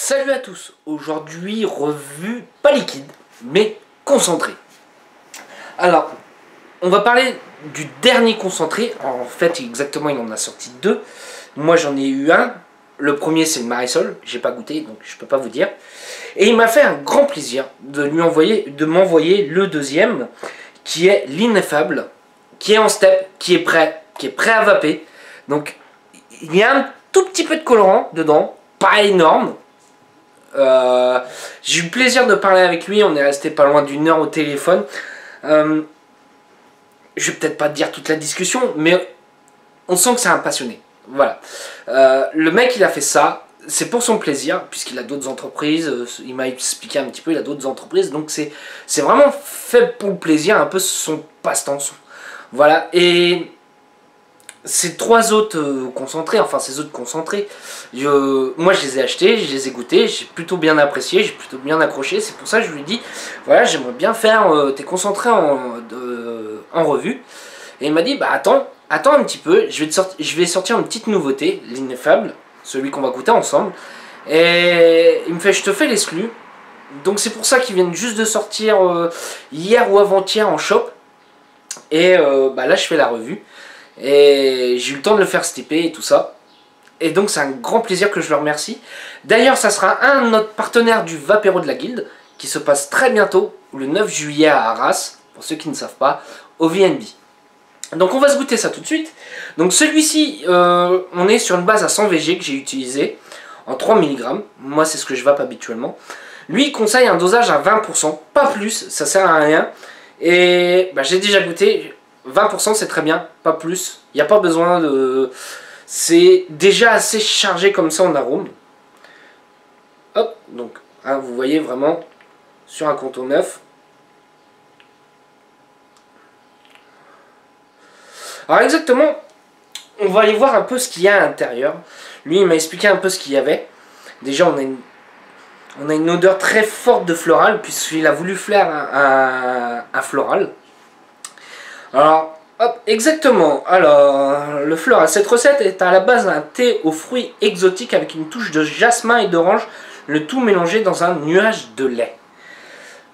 Salut à tous, aujourd'hui revue pas liquide, mais concentré. Alors, on va parler du dernier concentré, en fait exactement il en a sorti deux. Moi j'en ai eu un, le premier c'est le Marisol, j'ai pas goûté donc je peux pas vous dire. Et il m'a fait un grand plaisir de m'envoyer le deuxième, qui est l'ineffable, qui est en step, qui est prêt à vaper. Donc il y a un tout petit peu de colorant dedans, pas énorme. J'ai eu le plaisir de parler avec lui, on est resté pas loin d'une heure au téléphone. Je vais peut-être pas te dire toute la discussion, mais on sent que c'est un passionné. Voilà. Le mec il a fait ça, c'est pour son plaisir, puisqu'il a d'autres entreprises, il m'a expliqué un petit peu, il a d'autres entreprises, donc c'est vraiment fait pour le plaisir, un peu son passe-temps. Voilà, et ces trois autres concentrés, enfin ces autres concentrés, moi je les ai achetés, je les ai goûtés, j'ai plutôt bien apprécié, j'ai plutôt bien accroché, c'est pour ça que je lui ai dit, voilà j'aimerais bien faire tes concentrés en revue. Et il m'a dit, bah attends un petit peu, je vais sortir une petite nouveauté, l'ineffable, celui qu'on va goûter ensemble. Et il me fait, je te fais l'exclu. Donc c'est pour ça qu'ils viennent juste de sortir hier ou avant-hier en shop. Et bah là je fais la revue. Et j'ai eu le temps de le faire stepper et tout ça. Et donc c'est un grand plaisir que je le remercie. D'ailleurs ça sera un de notre partenaire du Vapéro de la Guilde, qui se passe très bientôt, le 9 juillet à Arras, pour ceux qui ne savent pas, au VNB. Donc on va se goûter ça tout de suite. Donc celui-ci, on est sur une base à 100 VG que j'ai utilisé en 3 mg. Moi c'est ce que je vape habituellement. Lui il conseille un dosage à 20%, pas plus, ça sert à rien. Et bah, j'ai déjà goûté, 20% c'est très bien, pas plus. Il n'y a pas besoin de... C'est déjà assez chargé comme ça en arôme. Hop, donc hein, vous voyez vraiment sur un contour neuf. Alors exactement, on va aller voir un peu ce qu'il y a à l'intérieur. Lui, il m'a expliqué un peu ce qu'il y avait. Déjà, on a une odeur très forte de floral, puisqu'il a voulu faire un floral. Alors, hop, exactement. Alors, le floral, cette recette est à la base d'un thé aux fruits exotiques avec une touche de jasmin et d'orange, le tout mélangé dans un nuage de lait.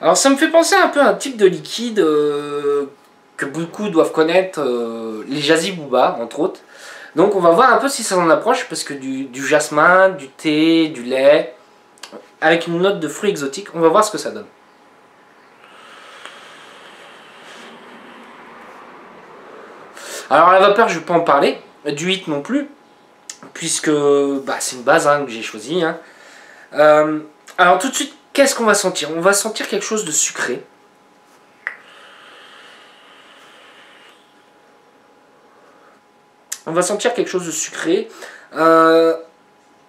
Alors, ça me fait penser un peu à un type de liquide... que beaucoup doivent connaître, les Jazzy Booba, entre autres. Donc on va voir un peu si ça en approche, parce que du jasmin, du thé, du lait, avec une note de fruits exotiques, on va voir ce que ça donne. Alors la vapeur, je ne vais pas en parler, du 8 non plus, puisque bah, c'est une base hein, que j'ai choisie. Hein. Alors tout de suite, qu'est-ce qu'on va sentir? On va sentir quelque chose de sucré. On va sentir quelque chose de sucré. On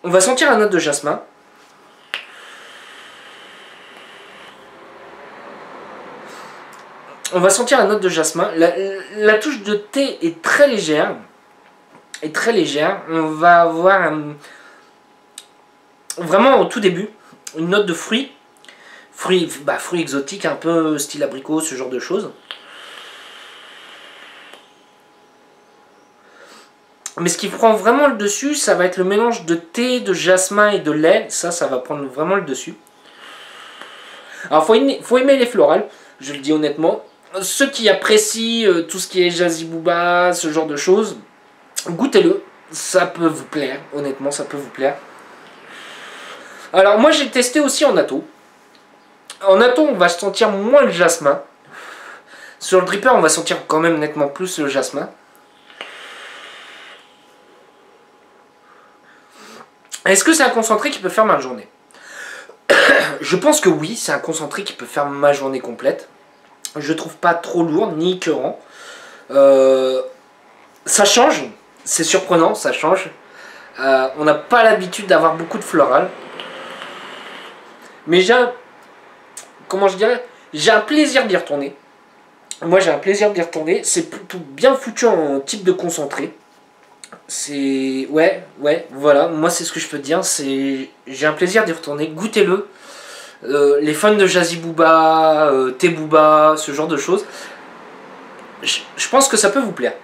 va sentir la note de jasmin. On va sentir la note de jasmin. La touche de thé est très légère. On va avoir vraiment au tout début une note de fruits. Fruits exotiques, un peu style abricot, ce genre de choses. Mais ce qui prend vraiment le dessus, ça va être le mélange de thé, de jasmin et de lait. Ça va prendre vraiment le dessus. Alors, faut aimer les florales, je le dis honnêtement. Ceux qui apprécient tout ce qui est Jazzy Booba, ce genre de choses, goûtez-le. Ça peut vous plaire, honnêtement, ça peut vous plaire. Alors, moi, j'ai testé aussi en atto. En atto, on va sentir moins le jasmin. Sur le dripper, on va sentir quand même nettement plus le jasmin. Est-ce que c'est un concentré qui peut faire ma journée? Je pense que oui, c'est un concentré qui peut faire ma journée complète. Je trouve pas trop lourd ni écœurant. Ça change, c'est surprenant, ça change. On n'a pas l'habitude d'avoir beaucoup de floral. Mais comment je dirais, j'ai un plaisir d'y retourner. Moi j'ai un plaisir d'y retourner. C'est plutôt bien foutu en type de concentré. C'est... Ouais, voilà, moi c'est ce que je peux te dire, j'ai un plaisir d'y retourner, goûtez-le. Les fans de Jazzy Booba, Thé Booba, ce genre de choses, je pense que ça peut vous plaire.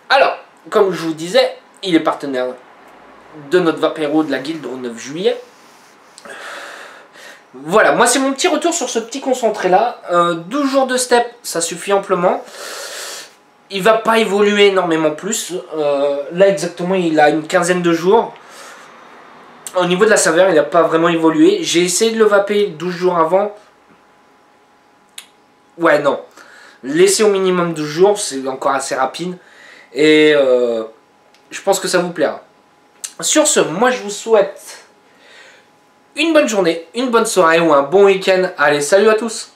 Alors, comme je vous disais, il est partenaire de notre Vapeiro de la guilde au 9 juillet. Voilà, moi c'est mon petit retour sur ce petit concentré là. 12 jours de step, ça suffit amplement. Il va pas évoluer énormément plus. Là exactement, il a une quinzaine de jours. Au niveau de la saveur, il n'a pas vraiment évolué. J'ai essayé de le vaper 12 jours avant. Ouais, non. Laissez au minimum 12 jours, c'est encore assez rapide. Et je pense que ça vous plaira. Sur ce, moi je vous souhaite une bonne journée, une bonne soirée ou un bon week-end. Allez, salut à tous!